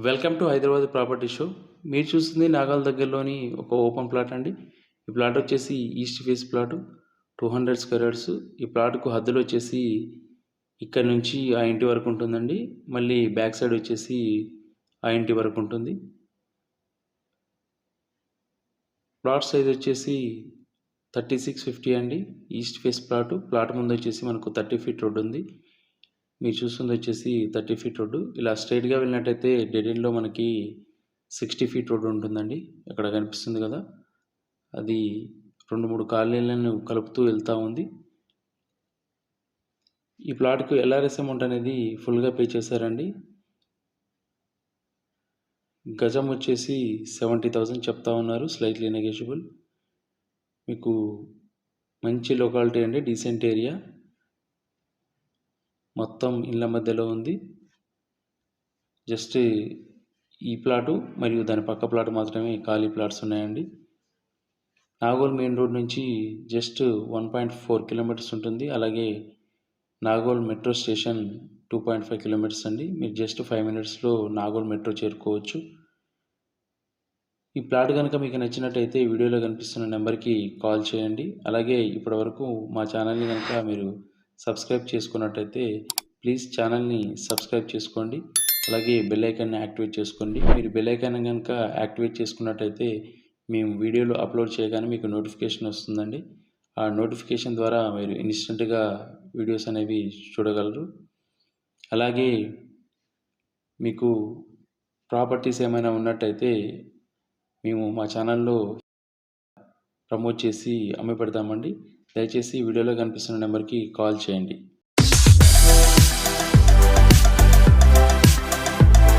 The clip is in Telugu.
Welcome to Hyderabad property show. మీరు చూస్తుంది నాగాల్ దగ్గరలోని ఒక ఓపెన్ ప్లాట్ అండి. ఈ ప్లాట్ వచ్చేసి east face plot, 200 square yards. ఈ ప్లాట్కు హద్దులు వచ్చేసి ఇక్కడ నుంచి ఆ ఇంటి వరకు ఉంటుందండి. మళ్ళీ బ్యాక్ సైడ్ వచ్చేసి ఆ ఇంటి వరకు ఉంటుంది. ప్లాట్ సైజ్ వచ్చేసి 3650 అండి. ఈస్ట్ ఫేస్ ప్లాట్ ముందు వచ్చేసి మనకు 30 ఫీట్ రోడ్ ఉంది. మీరు చూస్తుంది వచ్చేసి 30 ఫీట్ రోడ్డు. ఇలా స్ట్రైట్గా వెళ్ళినట్టయితే డెడ్ ఎండ్లో మనకి 60 ఫీట్ రోడ్డు ఉంటుందండి. అక్కడ కనిపిస్తుంది కదా, అది 2-3 కాలనీలను కలుపుతూ వెళ్తూ ఉంది. ఈ ప్లాట్కు ఎల్ఆర్ఎస్ అమౌంట్ అనేది ఫుల్గా పే చేశారండి. గజం వచ్చేసి 70,000 చెప్తా ఉన్నారు, స్లైట్లీ నెగోషియబుల్. మీకు మంచి లొకాలిటీ అండి, డీసెంట్ ఏరియా, మొత్తం ఇళ్ళ మధ్యలో ఉంది. జస్ట్ ఈ ప్లాటు మరియు దాని పక్క ప్లాట్ మాత్రమే ఖాళీ ప్లాట్స్ ఉన్నాయండి. నాగోల్ మెయిన్ రోడ్ నుంచి జస్ట్ 1.4 కిలోమీటర్స్ ఉంటుంది. అలాగే నాగోల్ మెట్రో స్టేషన్ 2.5 కిలోమీటర్స్ అండి. మీరు జస్ట్ 5 మినిట్స్లో నాగోల్ మెట్రో చేరుకోవచ్చు. ఈ ప్లాట్ కనుక మీకు నచ్చినట్టయితే వీడియోలో కనిపిస్తున్న నెంబర్కి కాల్ చేయండి. అలాగే ఇప్పటివరకు మా ఛానల్ని కనుక మీరు సబ్స్క్రైబ్ చేసుకున్నట్టయితే ప్లీజ్ ఛానల్ని సబ్స్క్రైబ్ చేసుకోండి. అలాగే బెల్ ఐకాన్ని యాక్టివేట్ చేసుకోండి. మీరు బెల్ ఐకాన్ కనుక యాక్టివేట్ చేసుకున్నట్టయితే మేము వీడియోలు అప్లోడ్ చేయగానే మీకు నోటిఫికేషన్ వస్తుందండి. ఆ నోటిఫికేషన్ ద్వారా మీరు ఇన్స్టెంట్గా వీడియోస్ అనేవి చూడగలరు. అలాగే మీకు ప్రాపర్టీస్ ఏమైనా ఉన్నట్టయితే మేము మా ఛానల్లో ప్రమోట్ చేసి అమ్మి పెడతామండి. దయచేసి వీడియోలో కనిపిస్తున్న నెంబర్కి కాల్ చేయండి.